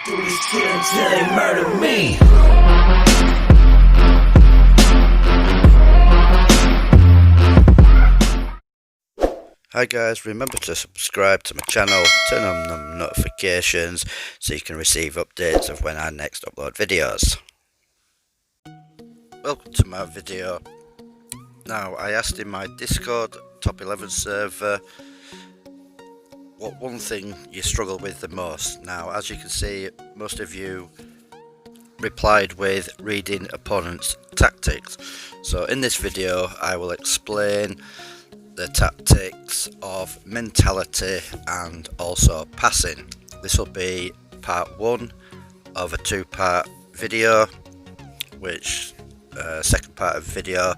Do this shit until they murder me. Hi guys, remember to subscribe to my channel, turn on the notifications so you can receive updates of when I next upload videos. Welcome to my video. Now, I asked in my Discord top 11 server what one thing you struggle with the most. Now, as you can see, most of you replied with reading opponents' tactics. So in this video I will explain the tactics of mentality and also passing. This will be part 1 of a 2-part video, which second part of video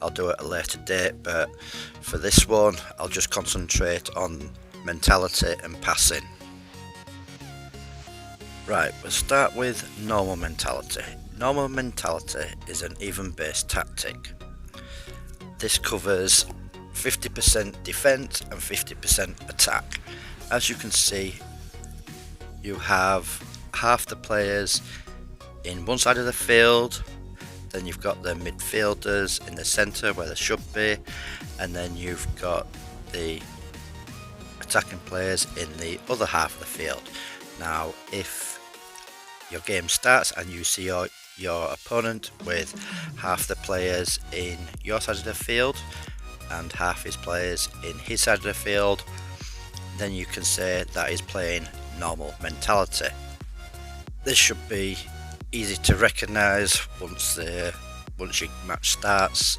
I'll do at a later date, but for this one I'll just concentrate on mentality and passing. Right, we'll start with normal mentality. Normal mentality is an even based tactic. This covers 50% defense and 50% attack. As you can see, you have half the players in one side of the field, then you've got the midfielders in the centre where they should be, and then you've got the attacking players in the other half of the field. Now, if your game starts and you see your opponent with half the players in your side of the field and half his players in his side of the field, then you can say that he's playing normal mentality. This should be easy to recognise once your match starts,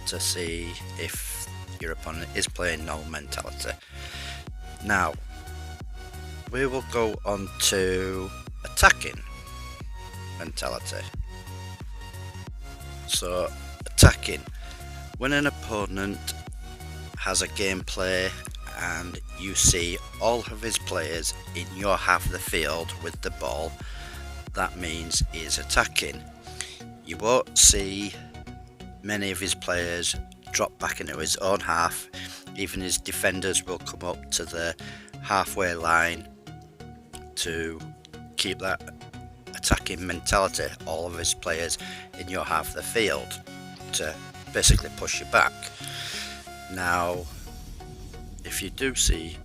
to see if your opponent is playing normal mentality. Now we will go on to attacking mentality. So attacking, when an opponent has a gameplay and you see all of his players in your half of the field with the ball, that means he is attacking. You won't see many of his players drop back into his own half. Even his defenders will come up to the halfway line to keep that attacking mentality, all of his players in your half of the field, to basically push you back. Now, if you do see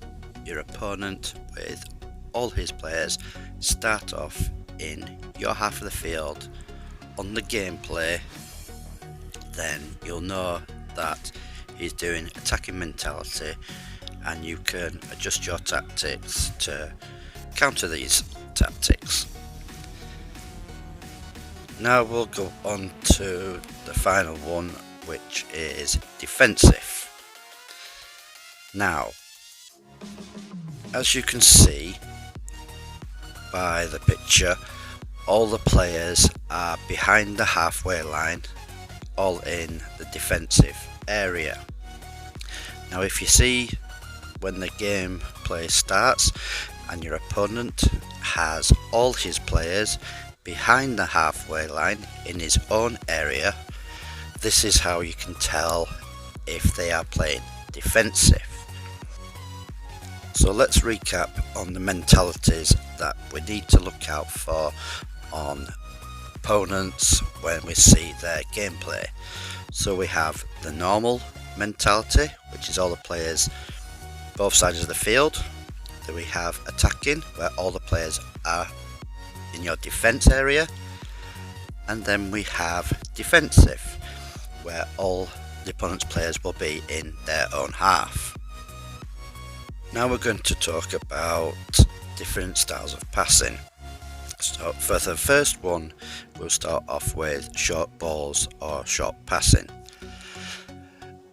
your opponent with all his players start off in your half of the field on the gameplay, then you'll know that he's doing attacking mentality, and you can adjust your tactics to counter these tactics. Now we'll go on to the final one, which is defensive. Now, as you can see by the picture, all the players are behind the halfway line, all in the defensive area. Now, if you see when the gameplay starts and your opponent has all his players behind the halfway line in his own area, this is how you can tell if they are playing defensive. So let's recap on the mentalities that we need to look out for on opponents when we see their gameplay. So we have the normal mentality, which is all the players both sides of the field. Then we have attacking, where all the players are in your defense area, and then we have defensive, where all the opponent's players will be in their own half. Now we're going to talk about different styles of passing. So for the first one, we'll start off with short balls or short passing.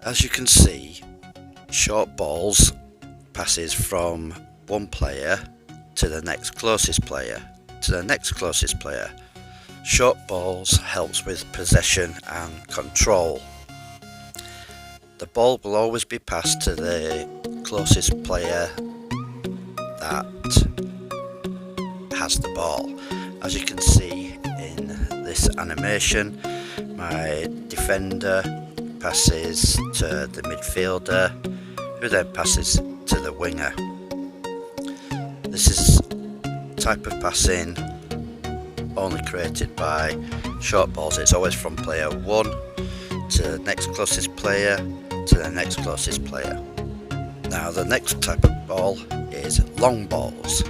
As you can see, short balls passes from one player to the next closest player to the next closest player. Short balls helps with possession and control. The ball will always be passed to the closest player that has the ball. As you can see in this animation, my defender passes to the midfielder, who then passes to the winger. This is type of passing only created by short balls. It's always from player 1 to the next closest player to the next closest player. Now the next type of ball is long balls.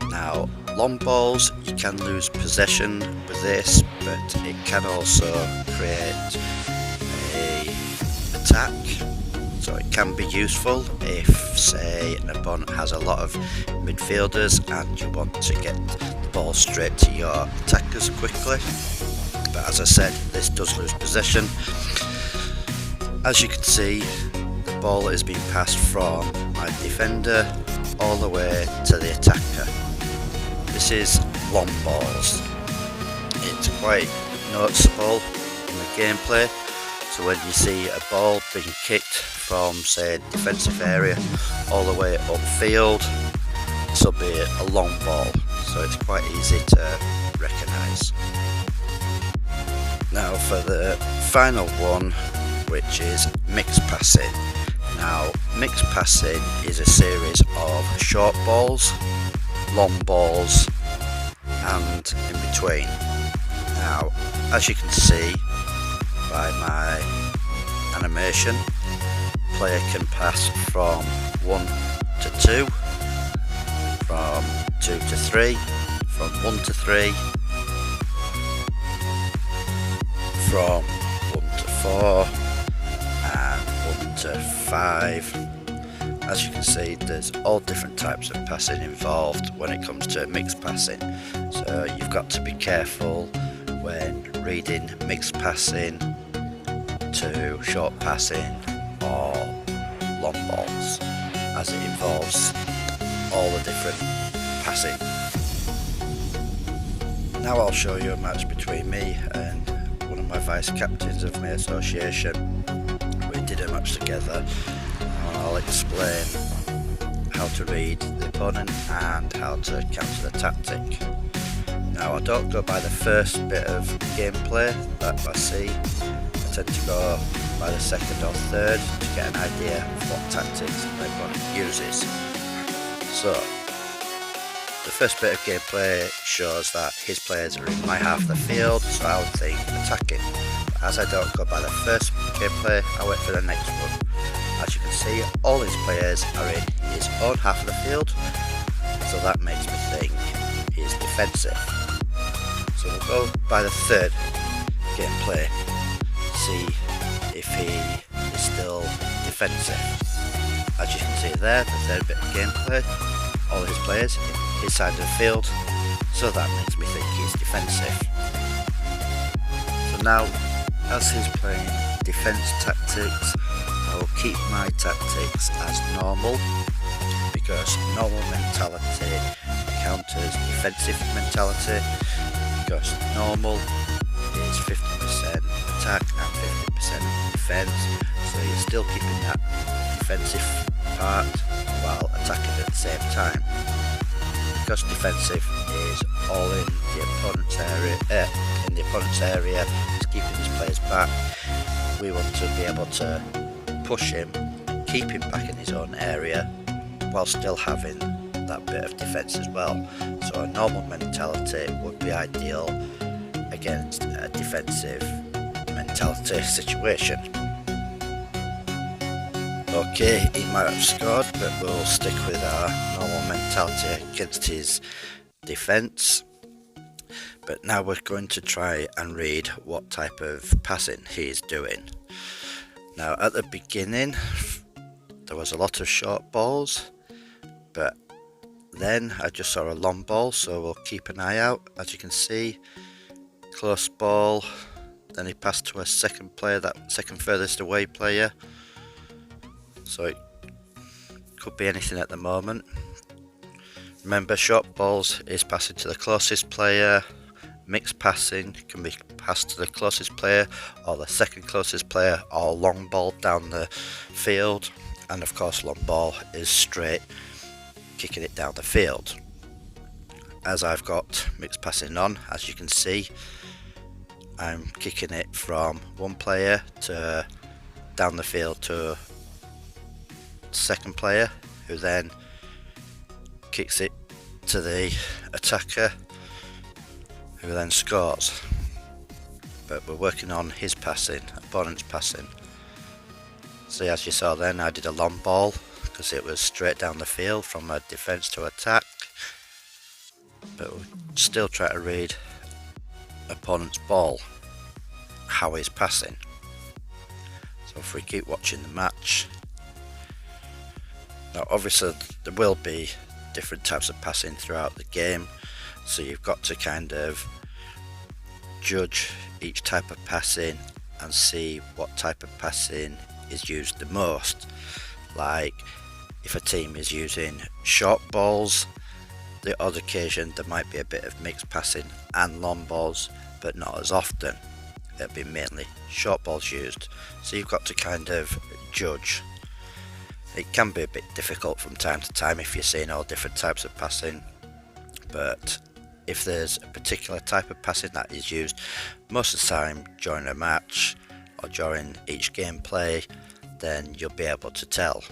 Now long balls, you can lose possession with this, but it can also create a attack, so it can be useful if, say, an opponent has a lot of midfielders and you want to get the ball straight to your attackers quickly. But as I said, this does lose possession. As you can see, the ball is being passed from my defender all the way to the attacker. This is long balls. It's quite noticeable in the gameplay. So when you see a ball being kicked from, say, defensive area all the way upfield, this will be a long ball, so it's quite easy to recognise. Now for the final one, which is mixed passing. Now mixed passing is a series of short balls, long balls and in between. Now as you can see by my animation, player can pass from 1 to 2, from 2 to 3, from 1 to 3, from 1 to 4 and 1 to 5. As you can see, there's all different types of passing involved when it comes to mixed passing, so you've got to be careful when reading mixed passing to short passing or long balls, as it involves all the different passing. Now I'll show you a match between me and one of my vice captains of my association. We did a match together. I'll explain how to read the opponent and how to counter the tactic. Now I don't go by the first bit of gameplay that I see. I tend to go by the second or third to get an idea of what tactics my opponent uses. So the first bit of gameplay shows that his players are in my half of the field, so I would think attacking. But as I don't go by the first gameplay, I wait for the next one. As you can see, all his players are in his own half of the field, so that makes me think he's defensive. So we'll go by the third gameplay, see if he is still defensive. As you can see there, the third bit of gameplay, all his players in his side of the field, so that makes me think he's defensive. So now, as he's playing defense tactics, I will keep my tactics as normal, because normal mentality counters defensive mentality, because normal is 50% attack and 50% defense, so you're still keeping that defensive part while attacking at the same time. Because defensive is all in the opponent's area, it's keeping his players back. We want to be able to push him, keep him back in his own area, while still having that bit of defence as well. So a normal mentality would be ideal against a defensive mentality situation. Okay, he might have scored, but we'll stick with our normal mentality against his defence. But now we're going to try and read what type of passing he's doing. Now at the beginning there was a lot of short balls, but then I just saw a long ball, so we'll keep an eye out. As you can see, close ball, then he passed to a second player, that second furthest away player, so it could be anything at the moment. Remember, short balls is passing to the closest player, mixed passing can be passed to the closest player or the second closest player, or long ball down the field, and of course long ball is straight kicking it down the field. As I've got mixed passing on, as you can see, I'm kicking it from one player to down the field to second player, who then kicks it to the attacker, who then scores. But we're working on his passing, opponent's passing. See, as you saw then, I did a long ball because it was straight down the field from a defence to attack. But we'll still try to read opponent's ball, how he's passing. So if we keep watching the match, now obviously there will be different types of passing throughout the game, so you've got to kind of judge each type of passing and see what type of passing is used the most. Like if a team is using short balls, the odd occasion there might be a bit of mixed passing and long balls, but not as often. It'll be mainly short balls used, so you've got to kind of judge. It can be a bit difficult from time to time if you're seeing all different types of passing, but if there's a particular type of passing that is used most of the time during a match or during each gameplay, then you'll be able to tell.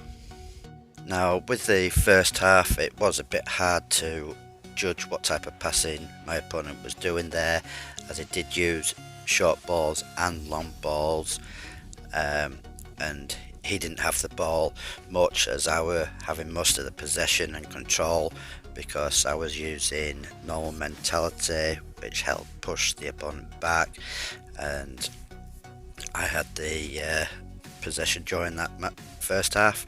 Now with the first half, it was a bit hard to judge what type of passing my opponent was doing there, as it did use short balls and long balls, and he didn't have the ball much, as I were having most of the possession and control, because I was using normal mentality, which helped push the opponent back, and I had the possession during that first half.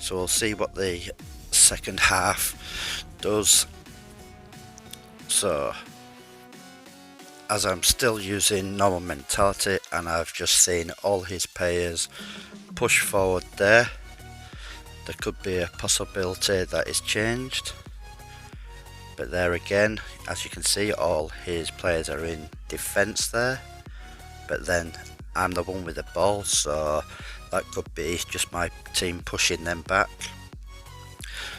So we'll see what the second half does. So as I'm still using normal mentality, and I've just seen all his players push forward there could be a possibility that it's changed. But there again, as you can see, all his players are in defence there, but then I'm the one with the ball, so that could be just my team pushing them back.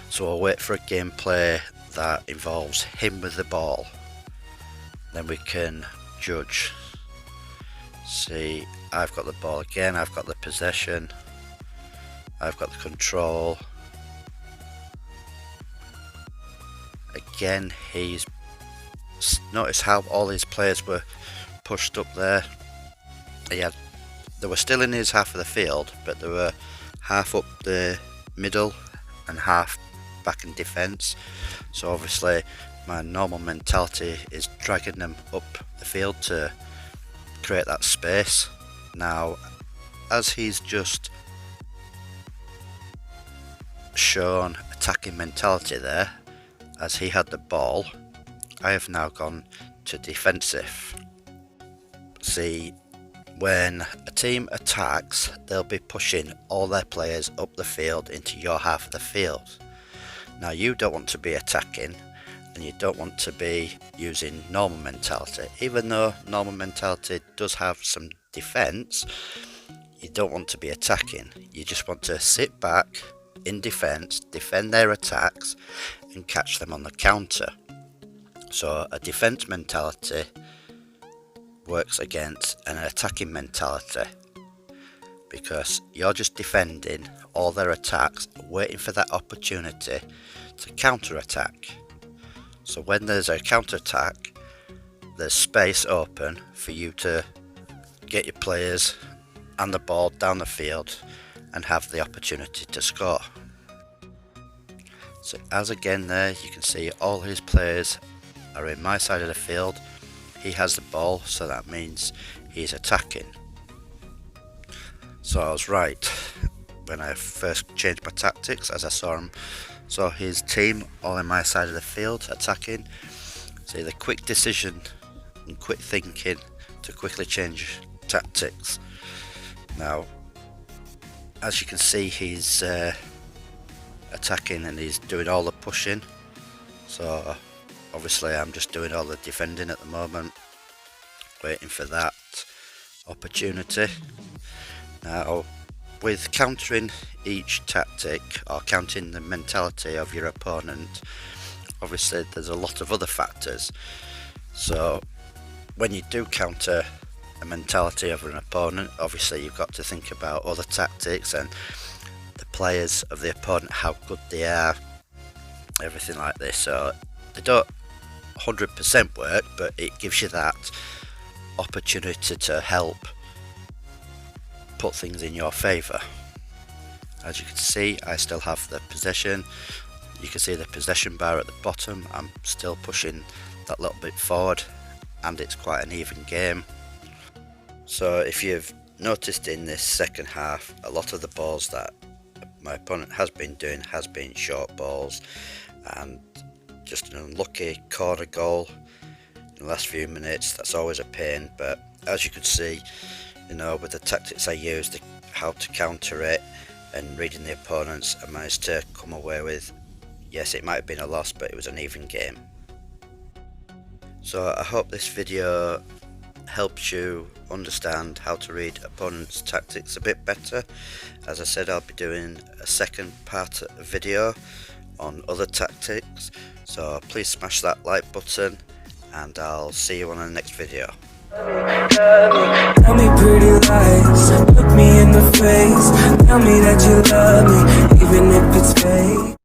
So I'll wait for a gameplay that involves him with the ball, then we can judge. See, I've got the ball again, I've got the possession, I've got the control. Again, he's notice how all his players were pushed up there. They were still in his half of the field, but they were half up the middle and half back in defence. So obviously my normal mentality is dragging them up the field to create that space. Now, as he's just shown attacking mentality there, as he had the ball, I have now gone to defensive. See, when a team attacks, they'll be pushing all their players up the field into your half of the field. Now you don't want to be attacking, and you don't want to be using normal mentality. Even though normal mentality does have some defence, you don't want to be attacking. You just want to sit back in defence, defend their attacks, and catch them on the counter. So a defence mentality works against an attacking mentality, because you're just defending all their attacks, waiting for that opportunity to counter attack. So when there's a counter attack, there's space open for you to get your players and the ball down the field and have the opportunity to score. So as again there, you can see all his players are in my side of the field. He has the ball, so that means he's attacking. So I was right when I first changed my tactics, as I saw his team all in my side of the field attacking. See, the quick decision and quick thinking to quickly change tactics. Now, as you can see, he's attacking and he's doing all the pushing. So obviously I'm just doing all the defending at the moment, waiting for that opportunity. Now, with countering each tactic, or counting the mentality of your opponent, obviously there's a lot of other factors. So when you do counter a mentality of an opponent, obviously you've got to think about other tactics and the players of the opponent, how good they are, everything like this. So They don't 100% work, but it gives you that opportunity to help put things in your favour. As you can see, I still have the possession. You can see the possession bar at the bottom. I'm still pushing that little bit forward, and it's quite an even game. So if you've noticed in this second half, a lot of the balls that my opponent has been doing has been short balls, and just an unlucky corner goal in the last few minutes. That's always a pain, but as you can see, you know, with the tactics I used, how to counter it and reading the opponents, I managed to come away with, yes, it might have been a loss, but it was an even game. So I hope this video helps you understand how to read opponents' tactics a bit better. As I said, I'll be doing a second part of the video on other tactics, so please smash that like button, and I'll see you on the next video. Tell me pretty lies, look me in the face, tell me that you love me.